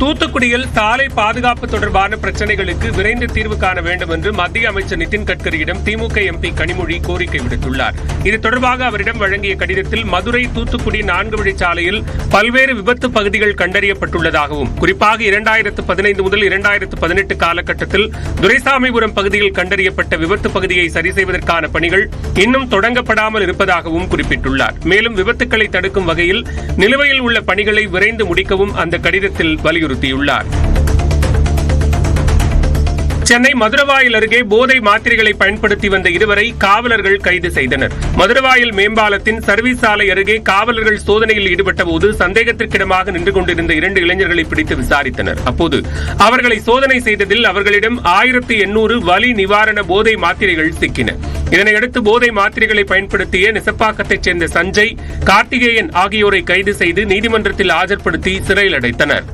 தூத்துக்குடியில் சாலை பாதுகாப்பு தொடர்பான பிரச்சினைகளுக்கு விரைந்து தீர்வு காண வேண்டும் என்று மத்திய அமைச்சர் நிதின் கட்கரியிடம் திமுக எம்பி கனிமொழி கோரிக்கை விடுத்துள்ளார். இது தொடர்பாக அவரிடம் வழங்கிய கடிதத்தில் மதுரை தூத்துக்குடி 4 வழிச்சாலையில் பல்வேறு விபத்து பகுதிகள் கண்டறியப்பட்டுள்ளதாகவும், குறிப்பாக 2015 முதல் 2018 காலகட்டத்தில் துரைசாமிபுரம் பகுதியில் கண்டறியப்பட்ட விபத்து பகுதியை சரி செய்வதற்கான பணிகள் இன்னும் தொடங்கப்படாமல் இருப்பதாகவும் குறிப்பிட்டுள்ளார். மேலும் விபத்துக்களை தடுக்கும் வகையில் நிலுவையில் உள்ள பணிகளை விரைந்து முடிக்கவும் அந்த கடிதத்தில் வலியுறுத்தியுள்ளார். சென்னை மதுரவாயல் அருகே போதை மாத்திரைகளை பயன்படுத்தி வந்த இருவரை காவலர்கள் கைது செய்தனர். மதுரவாயல் மேம்பாலத்தின் சர்வீஸ் சாலை அருகே காவலர்கள் சோதனையில் ஈடுபட்டபோது சந்தேகத்திற்கிடமாக நின்று கொண்டிருந்த 2 இளைஞர்களை பிடித்து விசாரித்தனர். அப்போது அவர்களை சோதனை செய்ததில் அவர்களிடம் 1800 வலி நிவாரண போதை மாத்திரைகள் சிக்கின. இதனையடுத்து போதை மாத்திரைகளை பயன்படுத்திய நெசப்பாக்கத்தைச் சேர்ந்த சஞ்சய், கார்த்திகேயன் ஆகியோரை கைது செய்து நீதிமன்றத்தில் ஆஜர்படுத்தி சிறையில் அடைத்தனர்.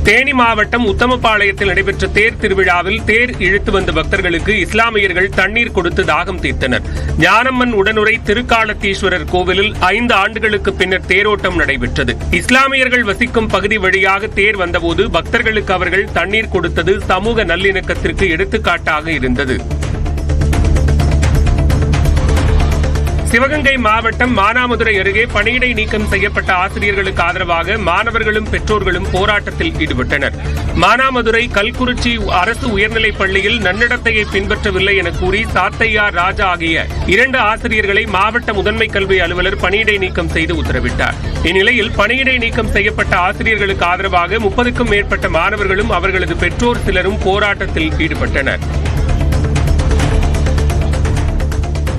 தேனி மாவட்டம் உத்தமபாளையத்தில் நடைபெற்ற தேர் திருவிழாவில் தேர் இழுத்து வந்த பக்தர்களுக்கு இஸ்லாமியர்கள் தண்ணீர் கொடுத்து தாகம் தீர்த்தனர். ஞானம்மன் உடனுரை திருக்காலத்தீஸ்வரர் கோவிலில் 5 ஆண்டுகளுக்கு பின்னர் தேரோட்டம் நடைபெற்றது. இஸ்லாமியர்கள் வசிக்கும் பகுதி வழியாக தேர் வந்தபோது பக்தர்களுக்கு அவர்கள் தண்ணீர் கொடுத்தது சமூக நல்லிணக்கத்திற்கு எடுத்துக்காட்டாக இருந்தது. சிவகங்கை மாவட்டம் மானாமதுரை அருகே பணியிடை நீக்கம் செய்யப்பட்ட ஆசிரியர்களுக்கு ஆதரவாக மாணவர்களும் பெற்றோர்களும் போராட்டத்தில் ஈடுபட்டனர். மானாமதுரை கல்குறிச்சி அரசு உயர்நிலைப் பள்ளியில் நன்னடத்தையை பின்பற்றவில்லை என கூறி சாத்தையா ராஜா ஆகிய 2 ஆசிரியர்களை மாவட்ட முதன்மை கல்வி அலுவலர் பணியிடை நீக்கம் செய்து உத்தரவிட்டார். இந்நிலையில் பணியிடை நீக்கம் செய்யப்பட்ட ஆசிரியர்களுக்கு ஆதரவாக 30க்கும் மேற்பட்ட மாணவர்களும் அவர்களது பெற்றோர் சிலரும் போராட்டத்தில் ஈடுபட்டனர்.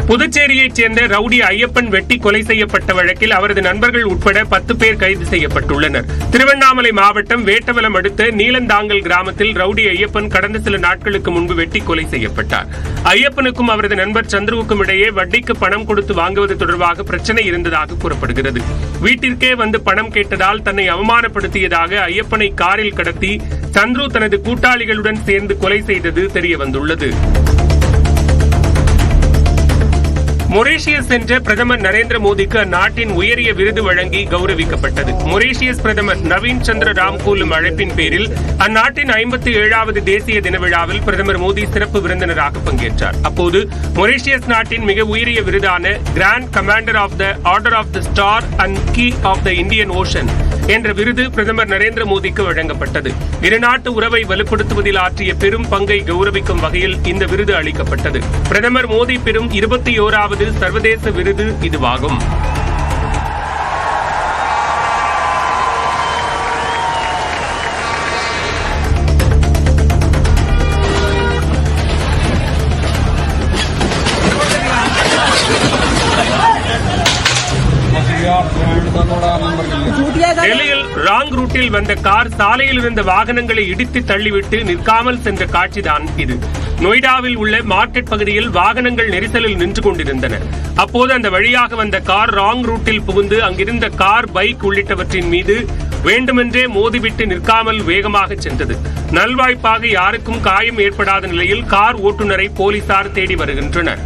புதுச்சேரியைச் சேர்ந்த ரவுடி ஐயப்பன் வெட்டி கொலை செய்யப்பட்ட வழக்கில் அவரது நண்பர்கள் உட்பட 10 பேர் கைது செய்யப்பட்டுள்ளனர். திருவண்ணாமலை மாவட்டம் வேட்டவலம் அடுத்த நீலந்தாங்கல் கிராமத்தில் ரவுடி ஐயப்பன் கடந்த சில நாட்களுக்கு முன்பு வெட்டி கொலை செய்யப்பட்டார். ஐயப்பனுக்கும் அவரது நண்பர் சந்துருவுக்கும் இடையே வட்டிக்கு பணம் கொடுத்து வாங்குவது தொடர்பாக பிரச்சனை இருந்ததாக கூறப்படுகிறது. வீட்டிற்கே வந்து பணம் கேட்டதால் தன்னை அவமானப்படுத்தியதாக ஐயப்பனை காரில் கடத்தி சந்துரு தனது கூட்டாளிகளுடன் சேர்ந்து கொலை செய்தது தெரியவந்துள்ளது. மொரீஷியஸ் சென்ற பிரதமர் நரேந்திர மோடிக்கு அந்நாட்டின் உயரிய விருது வழங்கி கௌரவிக்கப்பட்டது. மொரீஷியஸ் பிரதமர் நவீன் சந்திர ராம்கூலும் அழைப்பின் பேரில் அந்நாட்டின் 57வது தேசிய தின விழாவில் பிரதமர் மோடி சிறப்பு விருந்தினராக பங்கேற்றார். அப்போது மொரீஷியஸ் நாட்டின் மிக உயரிய விருதான grand commander of the order of the star and key of the Indian Ocean என்ற விருது பிரதமர் நரேந்திர மோடிக்கு வழங்கப்பட்டது. இருநாட்டு உறவை வலுப்படுத்துவதில் ஆற்றிய பெரும் பங்கை கௌரவிக்கும் வகையில் இந்த விருது அளிக்கப்பட்டது. பிரதமர் மோடி பெறும் 21வது சர்வதேச விருது இதுவாகும். டெல்லியில் ராங் ரூட்டில் வந்த கார் சாலையில் இருந்த வாகனங்களை இடித்து தள்ளிவிட்டு நிற்காமல் சென்ற காட்சிதான் இது. நொய்டாவில் உள்ள மார்க்கெட் பகுதியில் வாகனங்கள் நெரிசலில் நின்று கொண்டிருந்தன. அப்போது அந்த வழியாக வந்த கார் ராங் ரூட்டில் புகுந்து அங்கிருந்த கார், பைக் உள்ளிட்டவற்றின் மீது வேண்டுமென்றே மோதிவிட்டு நிற்காமல் வேகமாக சென்றது. நல்வாய்ப்பாக யாருக்கும் காயம் ஏற்படாத நிலையில் கார் ஓட்டுநரை போலீசார் தேடி வருகின்றனர்.